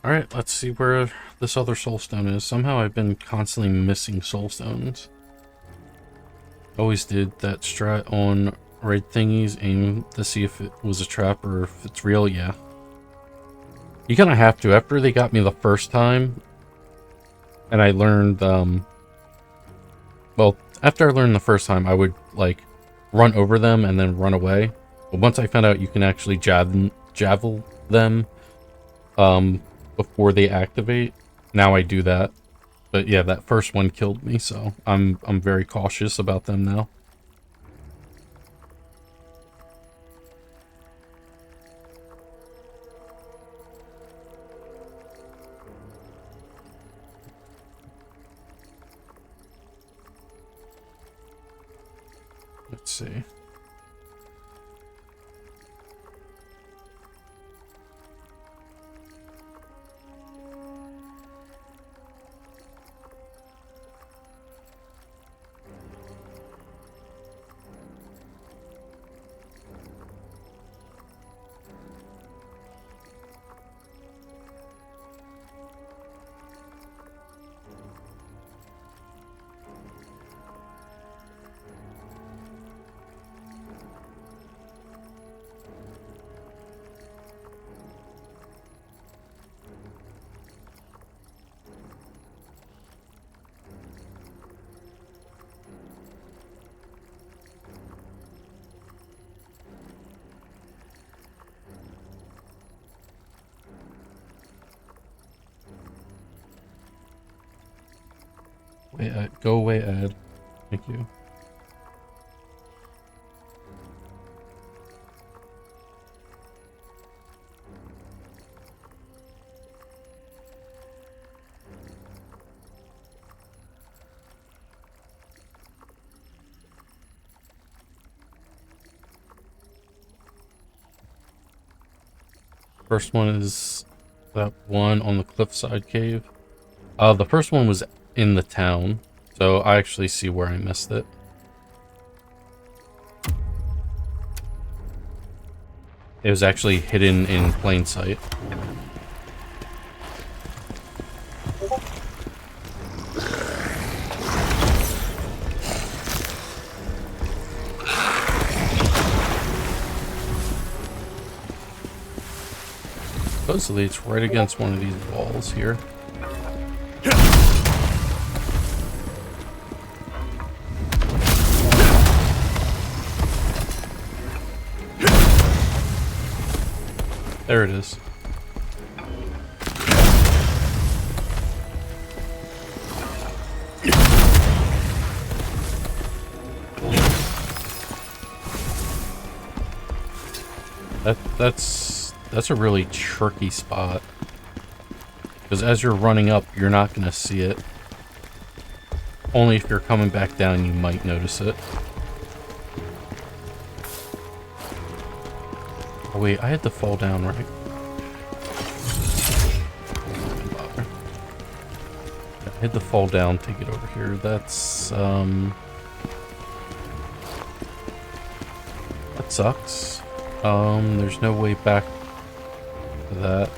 Alright, let's see where this other soulstone is. Somehow I've been constantly missing soulstones. Always did that strat on raid thingies, aim to see if it was a trap or if it's real, yeah. You kind of have to. After they got me the first time, and I learned, well, after I learned the first time, I would, like, run over them and then run away. But once I found out you can actually javel them, before they activate, now I do that. But yeah, that first one killed me, so I'm very cautious about them now. Let's see. Wait, go away, ad. Thank you. First one is that one on the cliffside cave. The first one was in the town, so I actually see where I missed it. It was actually hidden in plain sight. Supposedly it's right against one of these walls here. There it is. That's a really tricky spot. Because as you're running up, you're not going to see it. Only if you're coming back down, you might notice it. Oh wait, I had to fall down, right? I had to fall down to get over here. That's, that sucks. There's no way back to that.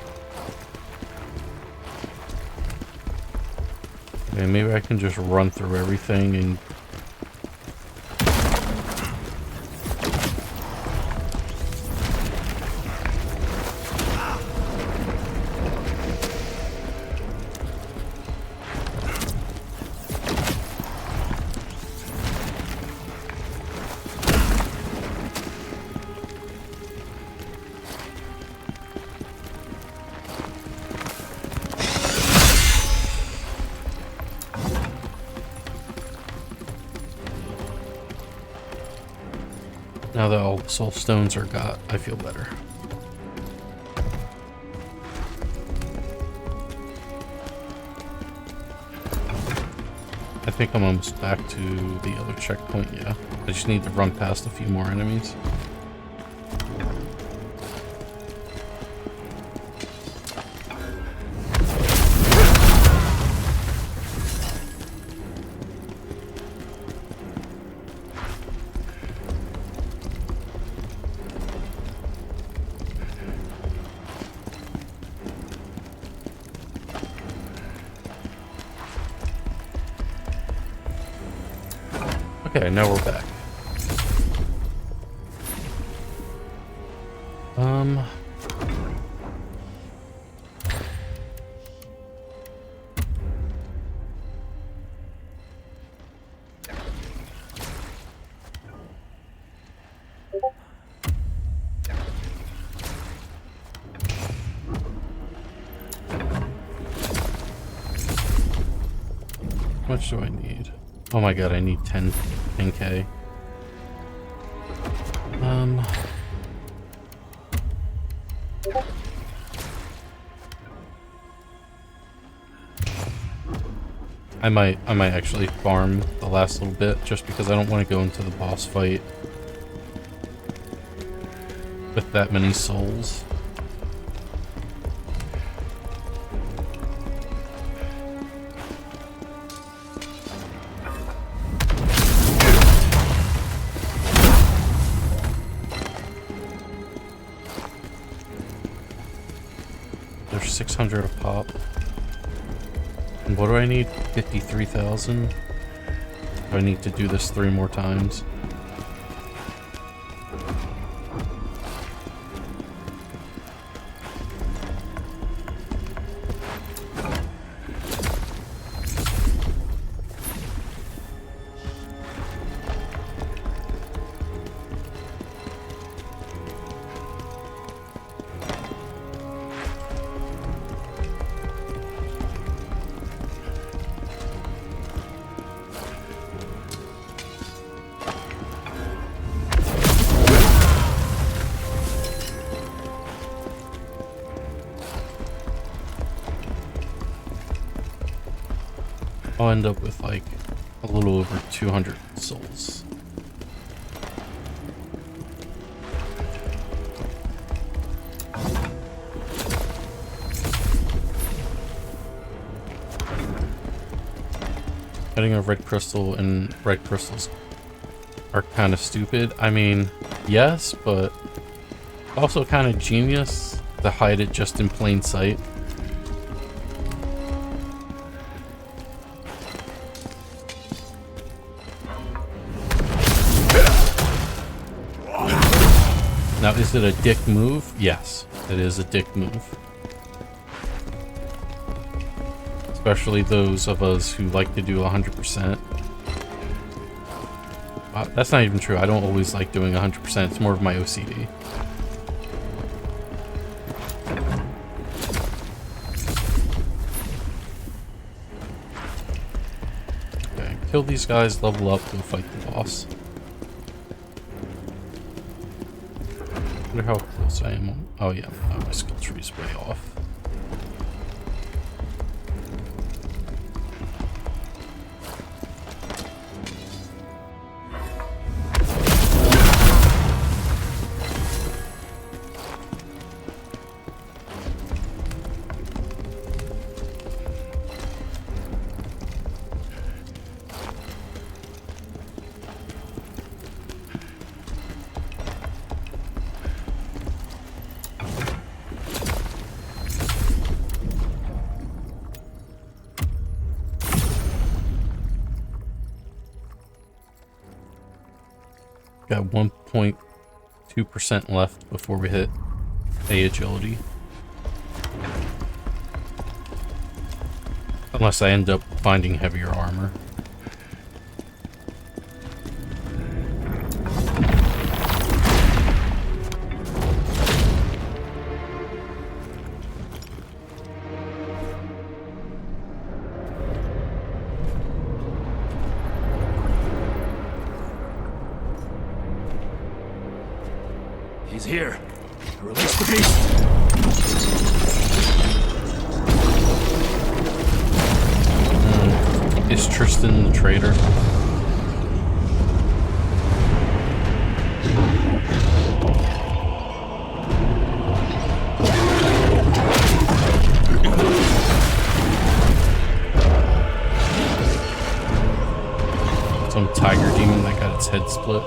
Okay, maybe I can just run through everything and... Now that all the soul stones are got, I feel better. I think I'm almost back to the other checkpoint, yeah. I just need to run past a few more enemies. Okay, now we're back. How much do I need? Oh my god, I need 10k. I might actually farm the last little bit just because I don't want to go into the boss fight with that many souls. There's 600 a pop. And what do I need? 53,000? I need to do this 3 more times. I'll end up with like a little over 200 souls. Getting a red crystal and red crystals are kind of stupid. I mean, yes, but also kind of genius to hide it just in plain sight. Now, is it a dick move? Yes, it is a dick move. Especially those of us who like to do 100%. That's not even true. I don't always like doing 100%. It's more of my OCD. Okay, kill these guys, level up, go fight the boss. I wonder how close I am. Oh yeah, my skill tree's way off. Got 1.2% left before we hit A agility. Unless I end up finding heavier armor. He's here. Release the beast. Is Tristan the traitor? Some tiger demon that got its head split.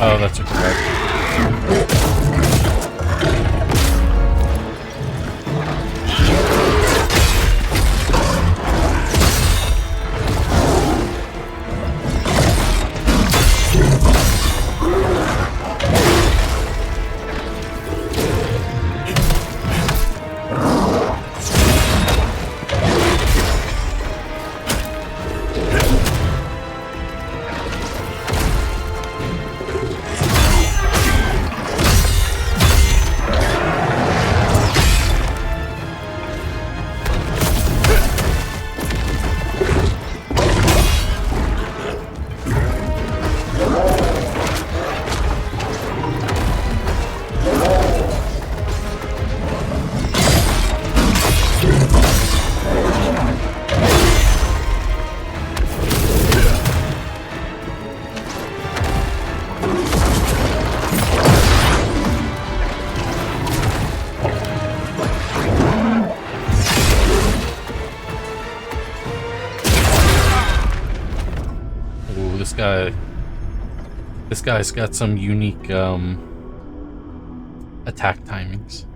Oh, that's a grab. Ooh, this guy's got some unique attack timings.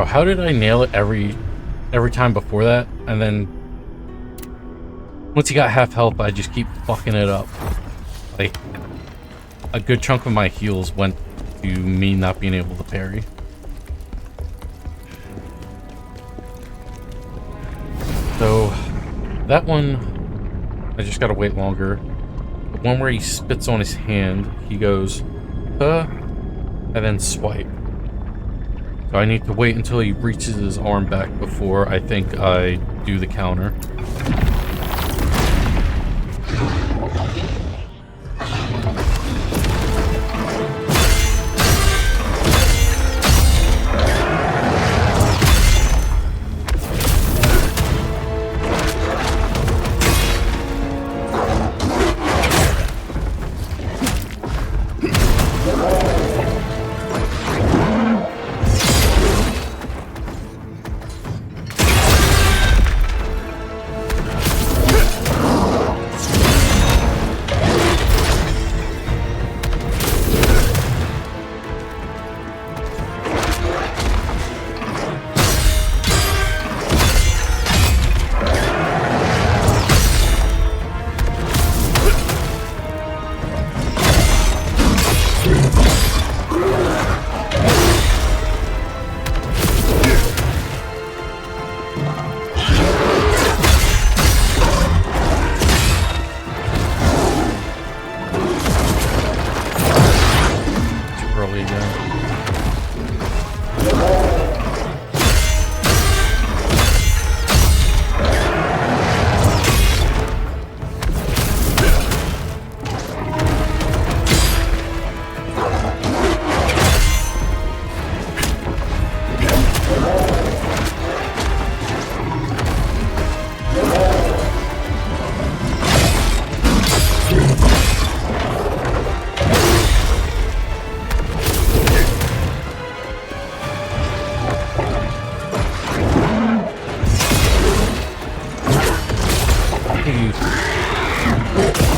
how did I nail it every time before that? And then once he got half health, I just keep fucking it up. Like, a good chunk of my heals went to me not being able to parry. So, that one, I just gotta wait longer. The one where he spits on his hand, he goes, huh, and then swipe. So I need to wait until he reaches his arm back before I think I do the counter.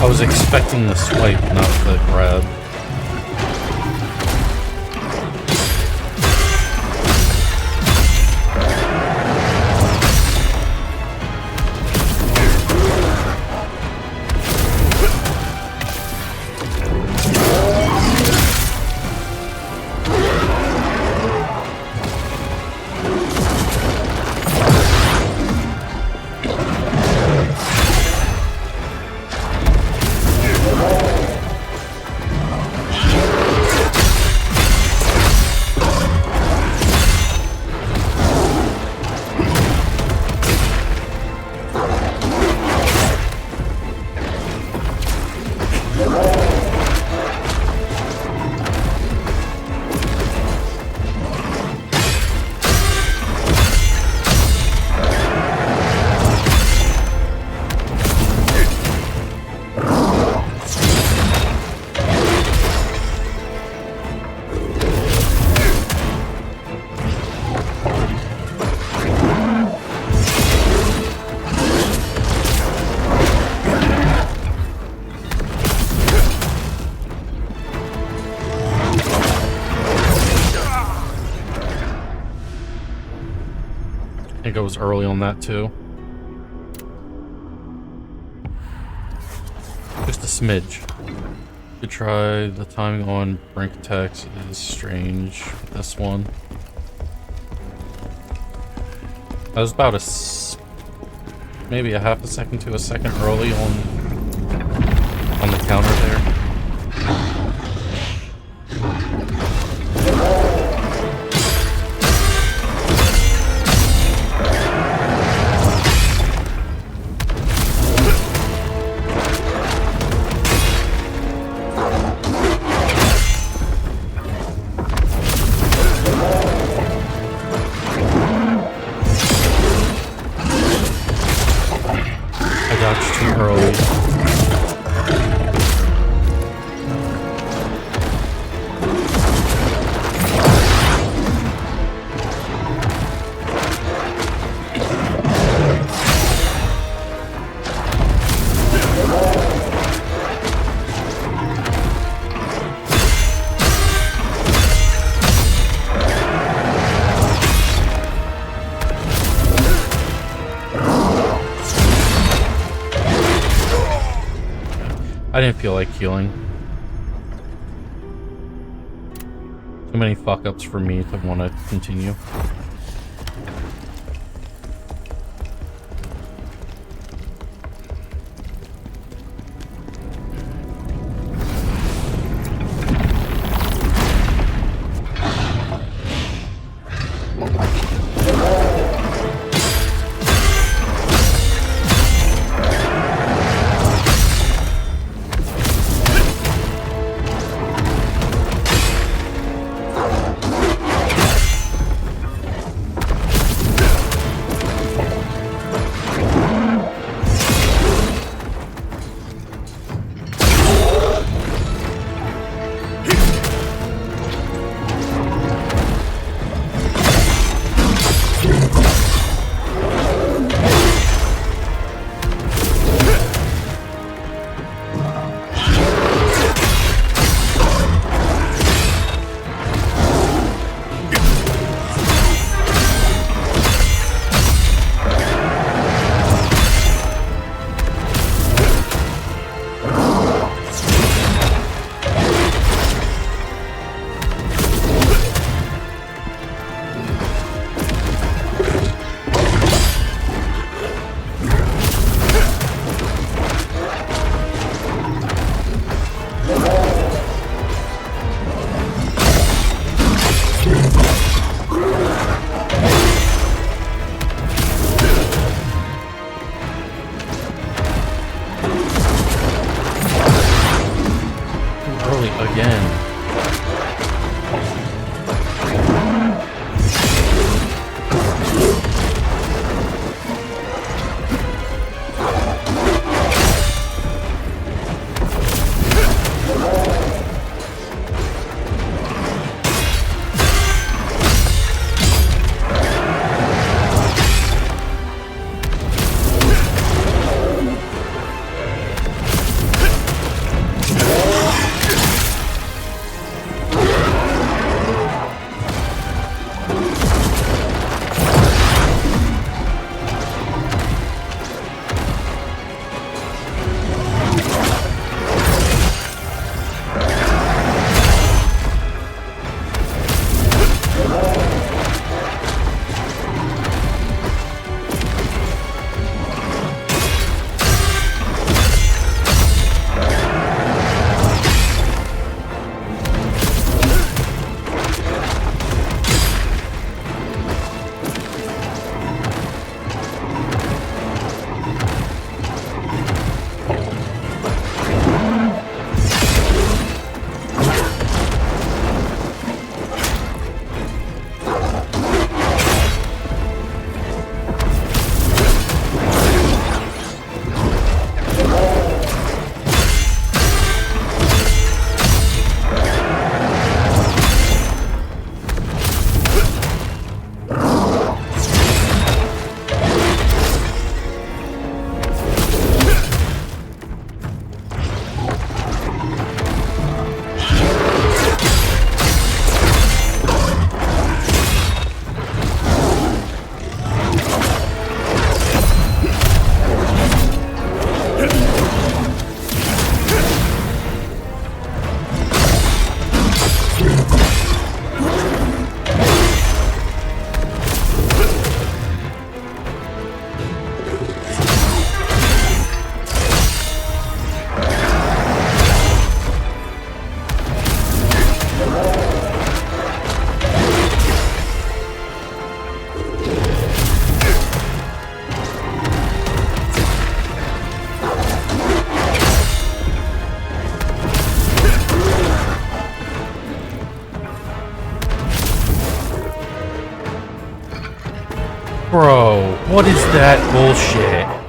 I was expecting the swipe, not the grab. I think I was early on that too. Just a smidge. Could try the timing on brink attacks is strange with this one. I was about maybe a half a second to a second early on the counter there. I didn't feel like healing. Too many fuck-ups for me to want to continue. Again. Bro, what is that bullshit?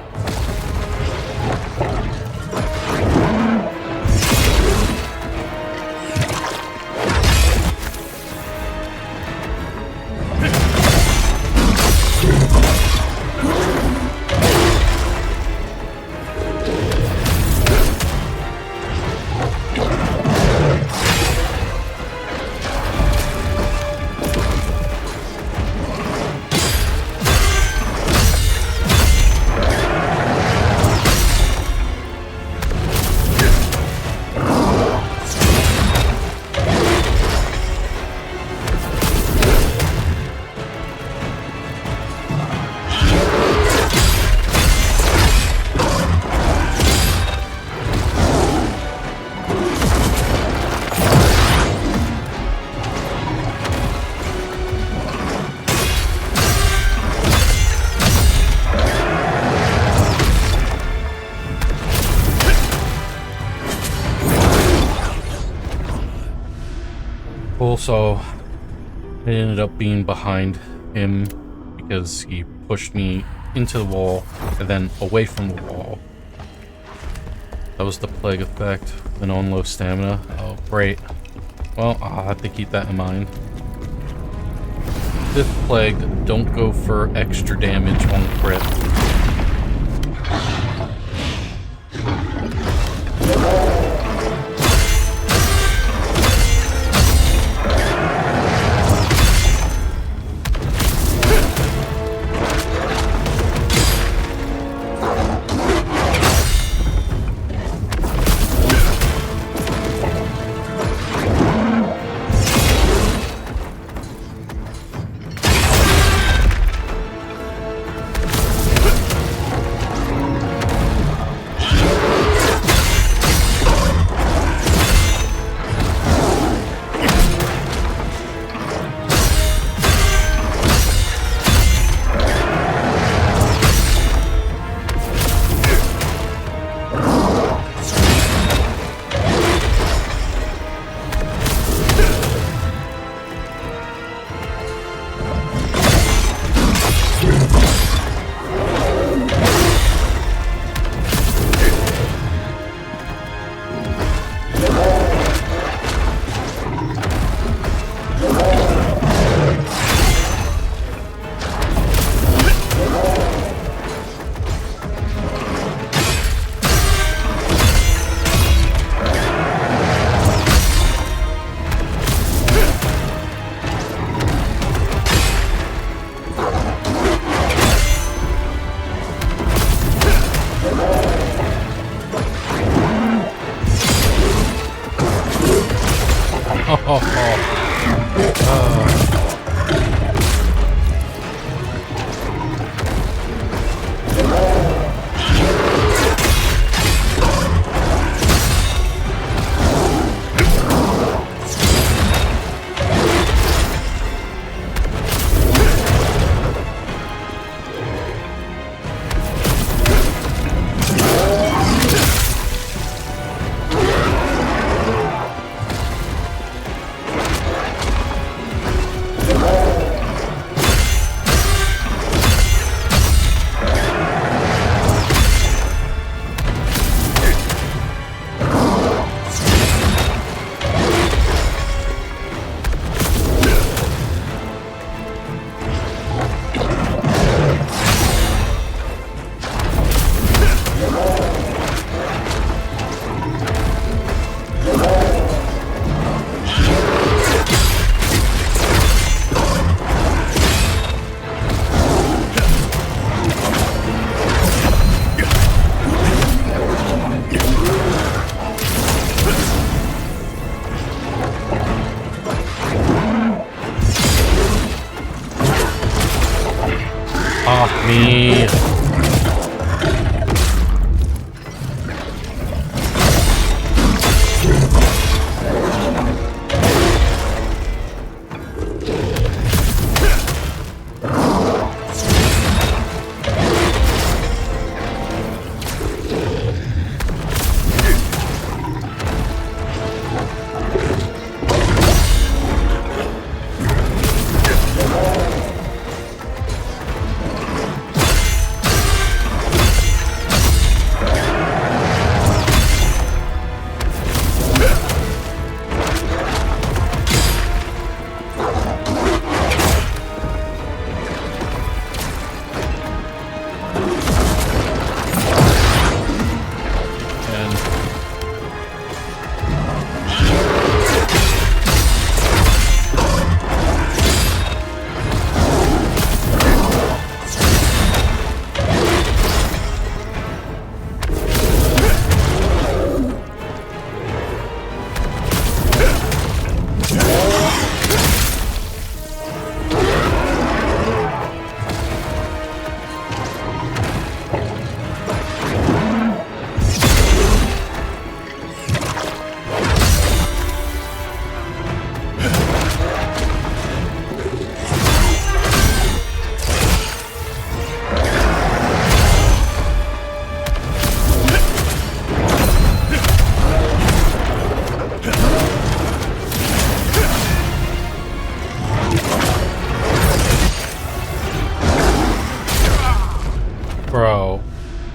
critical, so I ended up being behind him because he pushed me into the wall and then away from the wall. That was the plague effect. Then on low stamina. Oh, great. Well, I'll have to keep that in mind. Fifth plague, don't go for extra damage on crit.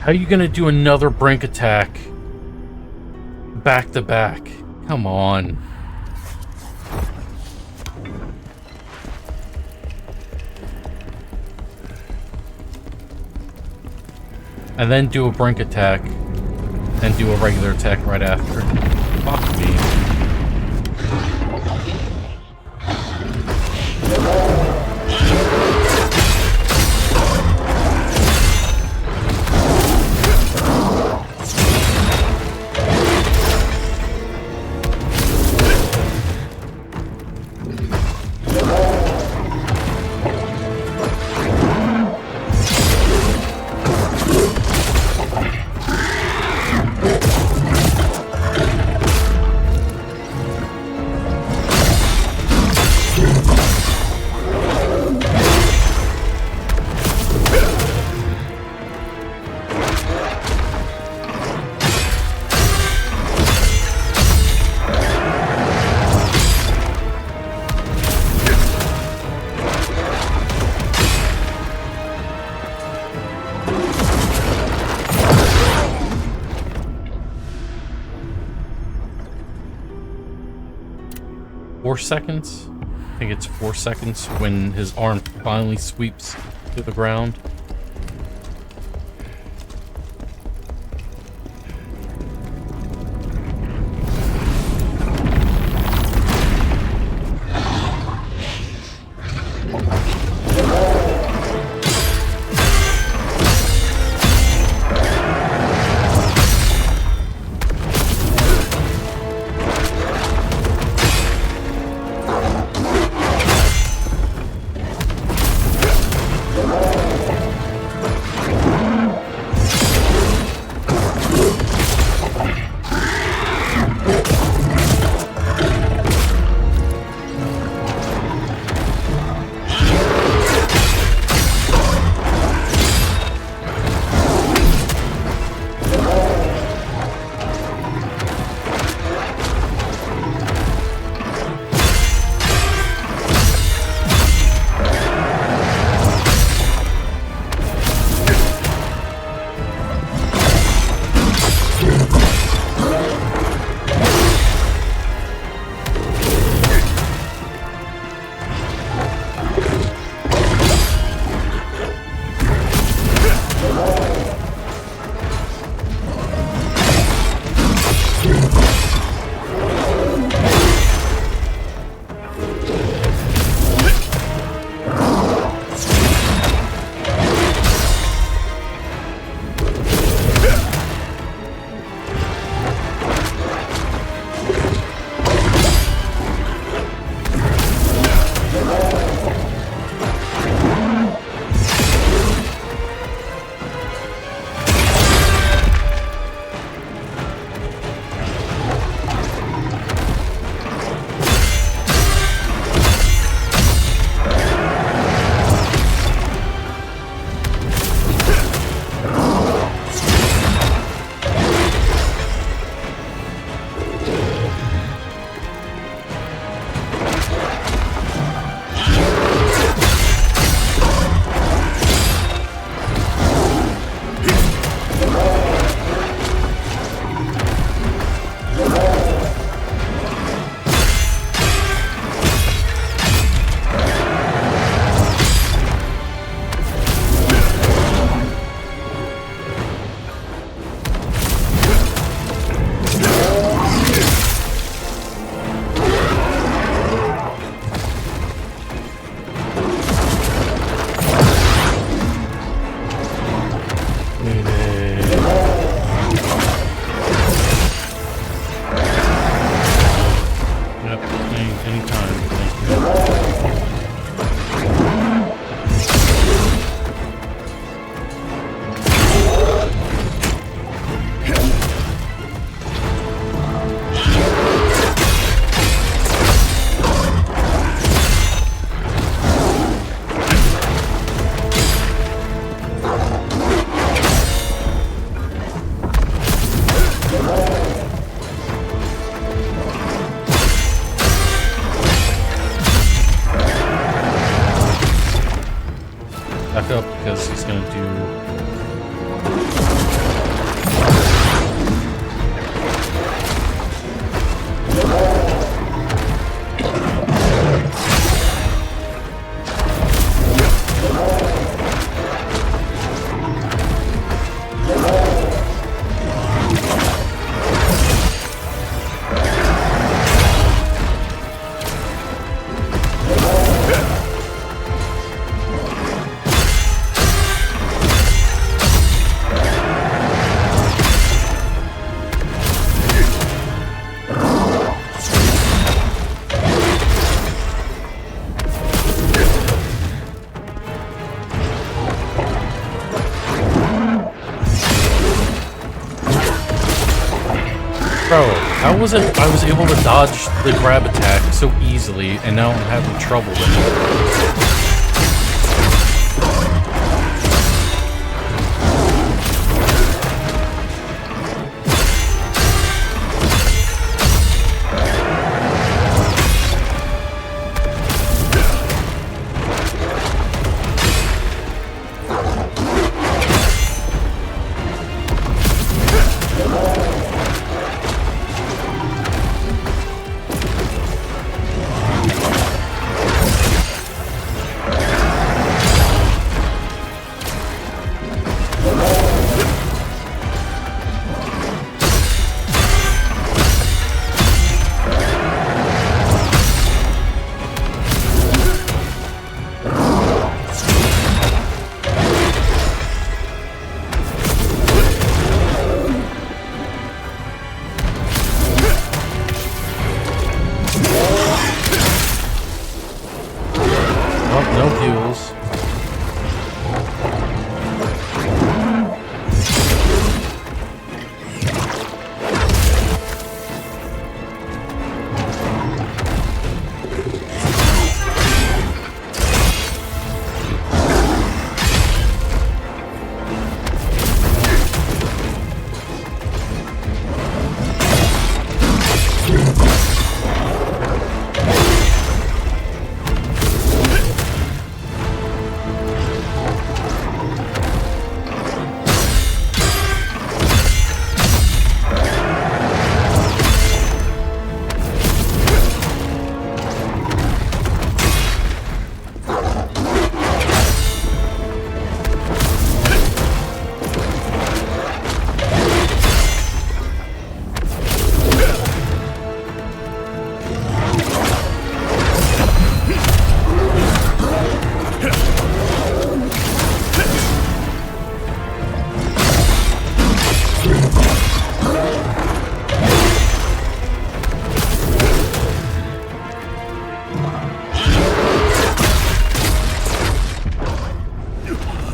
How are you gonna do another brink attack back to back? Come on. And then do a brink attack and do a regular attack right after. Fuck me. Seconds. I think it's 4 seconds when his arm finally sweeps to the ground. Bro, how was it I was able to dodge the grab attack so easily, and now I'm having trouble with it? No heals.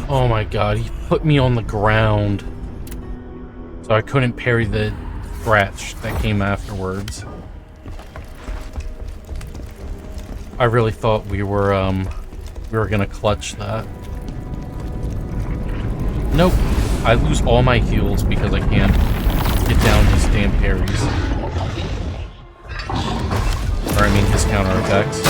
Oh my god, he put me on the ground. So I couldn't parry the scratch that came afterwards. I really thought we were gonna clutch that. Nope. I lose all my heals because I can't get down his damn parries. Or I mean his counter attacks.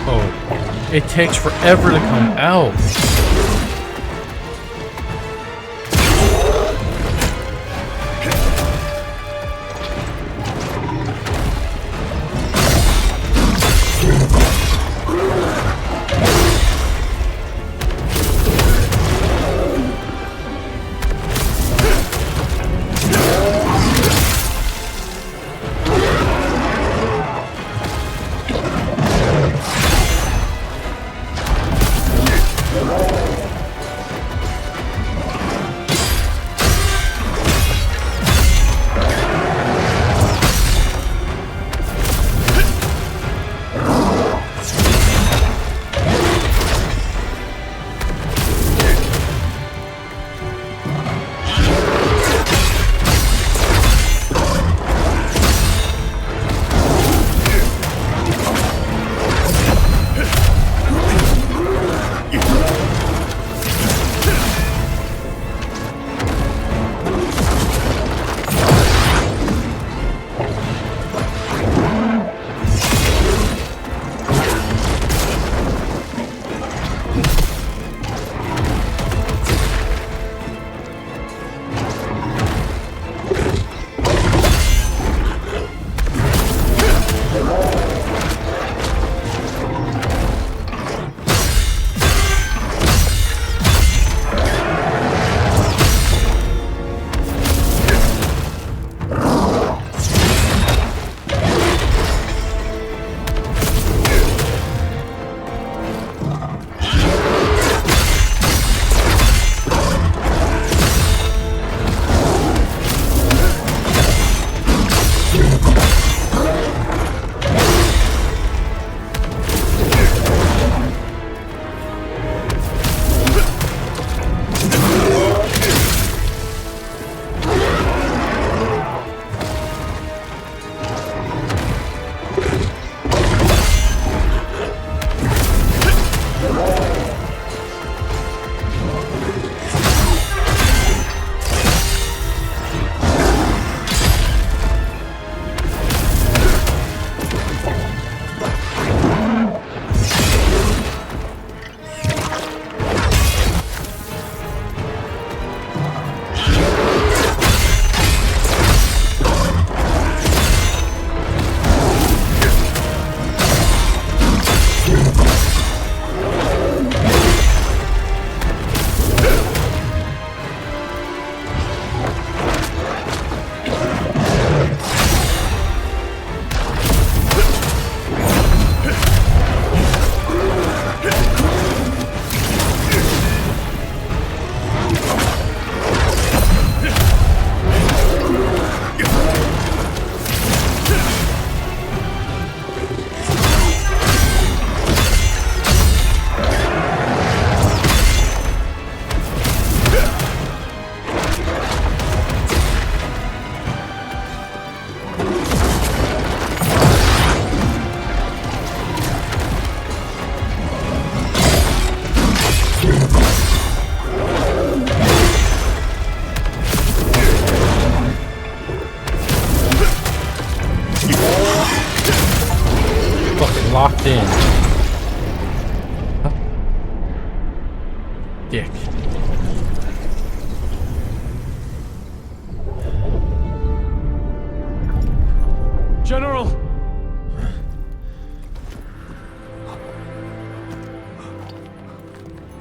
Oh, it takes forever to come out.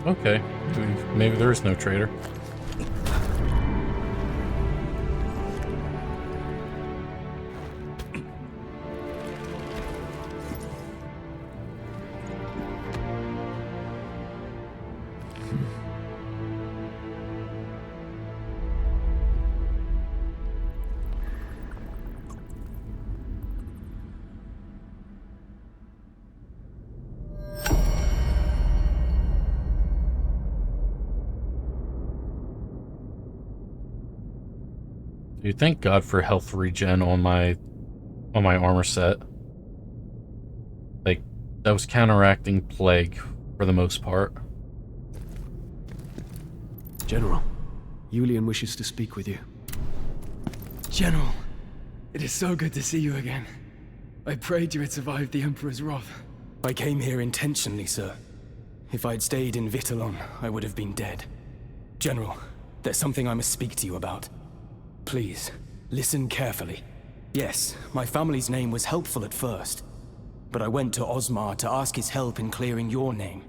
Okay, maybe there is no traitor. Dude, thank God for health regen on my armor set. Like, that was counteracting plague for the most part. General, Julian wishes to speak with you. General, it is so good to see you again. I prayed you had survived the Emperor's wrath. I came here intentionally, sir. If I'd stayed in Vitellon, I would have been dead. General, there's something I must speak to you about. Please, listen carefully. Yes, my family's name was helpful at first, but I went to Osmar to ask his help in clearing your name.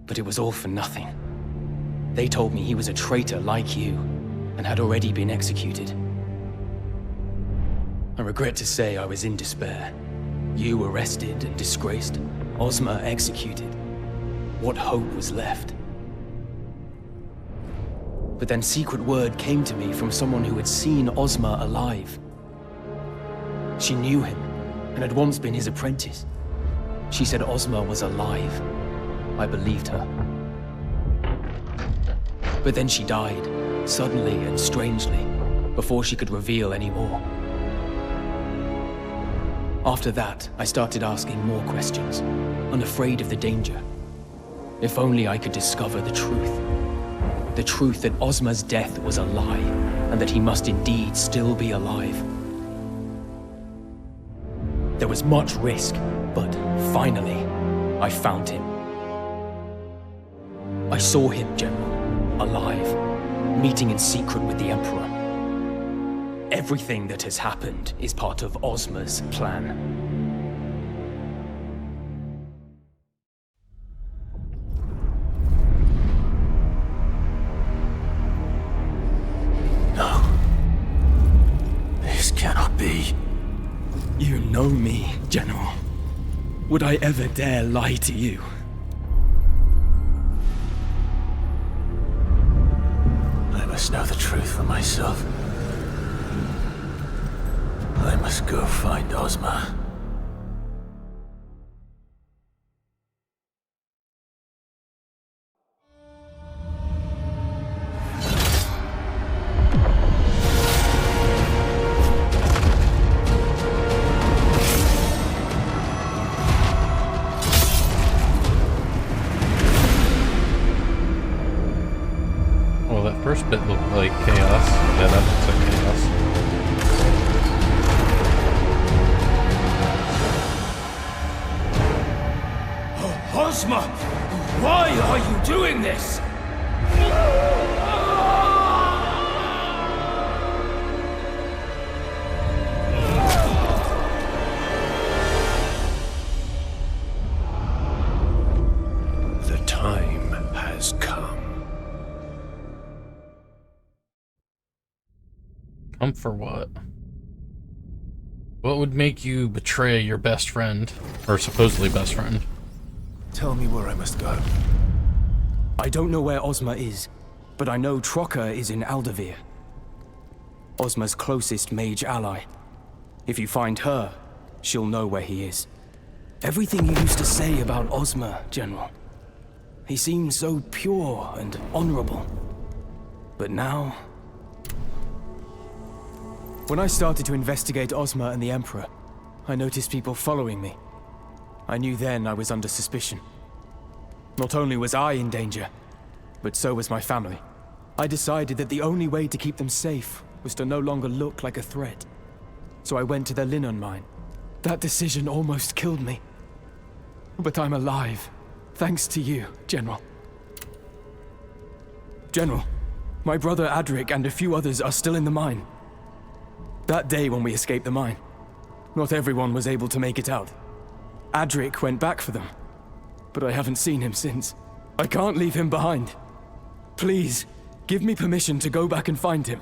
But it was all for nothing. They told me he was a traitor like you, and had already been executed. I regret to say I was in despair. You arrested and disgraced, Osmar executed. What hope was left? But then secret word came to me from someone who had seen Osmar alive. She knew him, and had once been his apprentice. She said Osmar was alive. I believed her. But then she died, suddenly and strangely, before she could reveal any more. After that, I started asking more questions, unafraid of the danger. If only I could discover the truth. The truth that Osmar's death was a lie, and that he must indeed still be alive. There was much risk, but finally, I found him. I saw him, General, alive, meeting in secret with the Emperor. Everything that has happened is part of Osmar's plan. You know me, General. Would I ever dare lie to you? I must know the truth for myself. I must go find Osmar. First bit looked like chaos. Yeah, that looks like chaos. Osmar! Why are you doing this? The time has come. Come for what? What would make you betray your best friend? Or supposedly best friend? Tell me where I must go. I don't know where Osmar is, but I know Trocker is in Aldavir. Osmar's closest mage ally. If you find her, she'll know where he is. Everything you used to say about Osmar, General. He seemed so pure and honorable. But now... When I started to investigate Osmar and the Emperor, I noticed people following me. I knew then I was under suspicion. Not only was I in danger, but so was my family. I decided that the only way to keep them safe was to no longer look like a threat. So I went to their linen mine. That decision almost killed me. But I'm alive, thanks to you, General. General, my brother Adric and a few others are still in the mine. That day when we escaped the mine, not everyone was able to make it out. Adric went back for them, but I haven't seen him since. I can't leave him behind. Please, give me permission to go back and find him.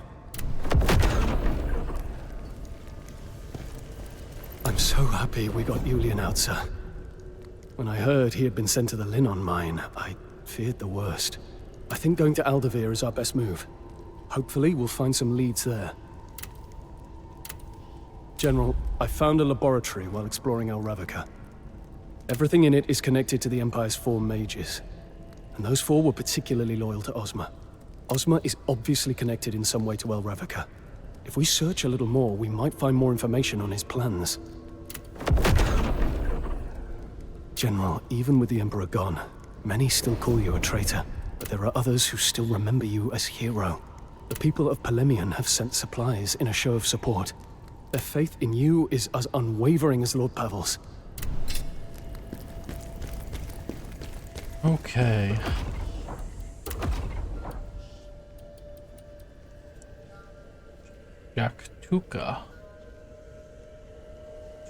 I'm so happy we got Julian out, sir. When I heard he had been sent to the Linnon mine, I feared the worst. I think going to Aldavir is our best move. Hopefully, we'll find some leads there. General, I found a laboratory while exploring El Ravnica. Everything in it is connected to the Empire's 4 mages. And those 4 were particularly loyal to Ozma. Ozma is obviously connected in some way to El Ravnica. If we search a little more, we might find more information on his plans. General, even with the Emperor gone, many still call you a traitor, but there are others who still remember you as hero. The people of Polemian have sent supplies in a show of support. Their faith in you is as unwavering as Lord Pavel's. Okay. Jaktuka.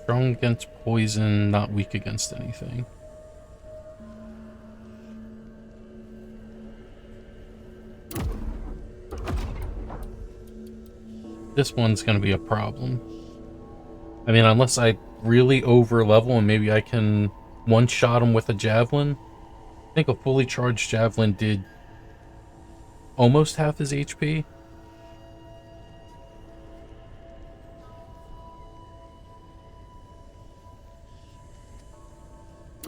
Strong against poison, not weak against anything. This one's gonna be a problem. I mean, unless I really over level and maybe I can one-shot him with a javelin. I think a fully charged javelin did almost half his HP.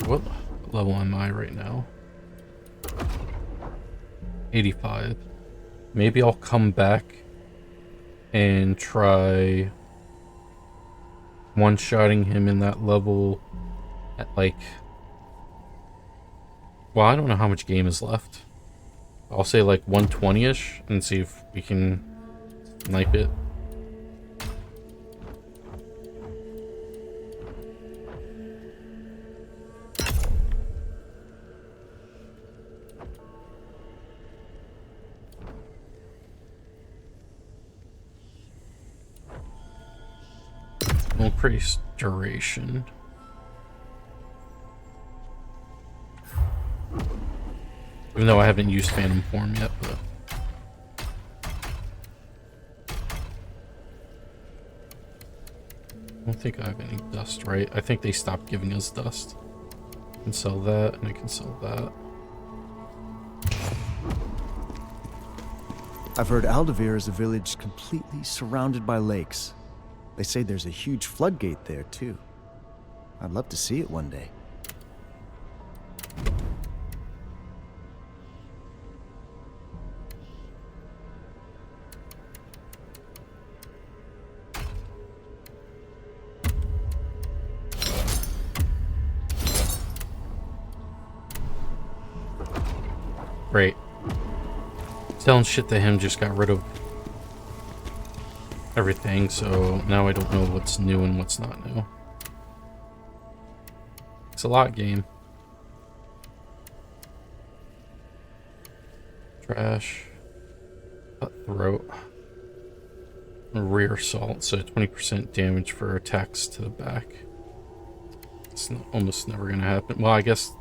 What level am I right now? 85. Maybe I'll come back and try one-shotting him in that level at like... Well, I don't know how much game is left. I'll say like 120-ish and see if we can snipe it. Increase duration. Even though I haven't used Phantom Form yet, but... I don't think I have any dust, right? I think they stopped giving us dust. I can sell that, and I can sell that. I've heard Aldavir is a village completely surrounded by lakes. They say there's a huge floodgate there, too. I'd love to see it one day. Great. Selling shit to him just got rid of everything, so now I don't know what's new and what's not new. It's a lot game. Trash. Cutthroat. Rear assault, so 20% damage for attacks to the back. It's almost never gonna happen. Well, I guess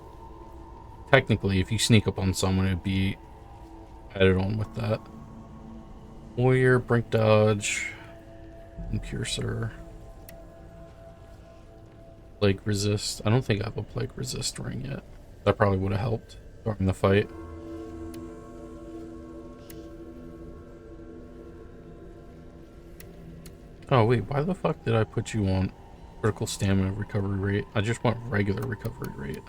technically if you sneak up on someone it'd be added on with that. Warrior, brink dodge, and piercer. Plague resist. I don't think I have a plague resist ring yet. That probably would have helped during the fight. Oh wait, why the fuck did I put you on critical stamina recovery rate? I just want regular recovery rate.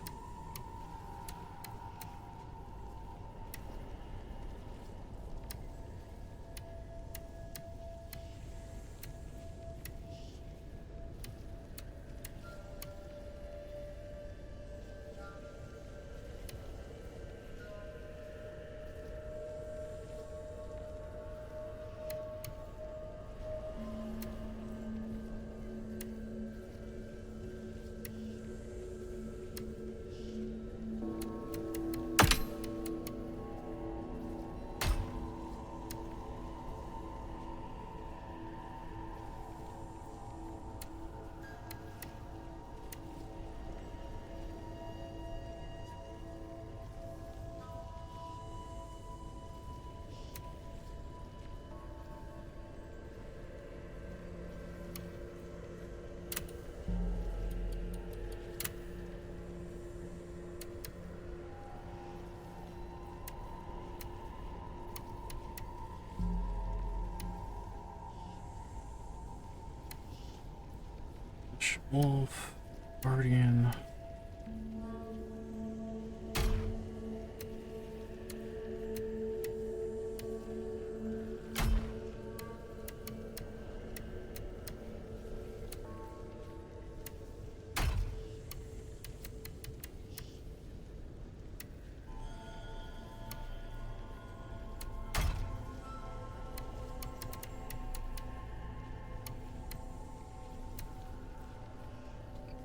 damage. Wolf, Guardian.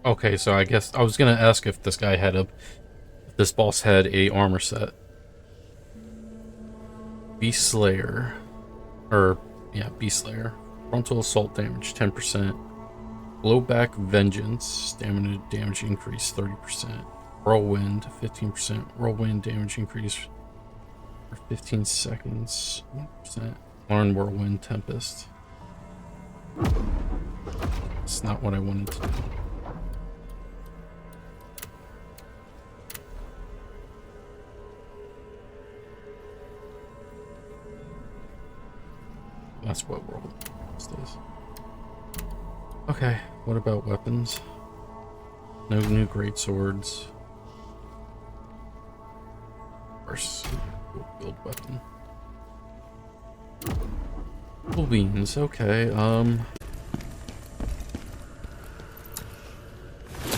Okay, so I guess I was gonna ask if this guy had if this boss had a armor set. Beast Slayer. Beast Slayer. Frontal assault damage, 10%. Blowback Vengeance, stamina damage increase, 30%. Whirlwind, 15%. Whirlwind damage increase for 15 seconds, 1%. Learn Whirlwind Tempest. It's not what I wanted to do. That's what Whirlwind does. Okay, what about weapons? No new great swords. First build weapon. Cool beans, okay,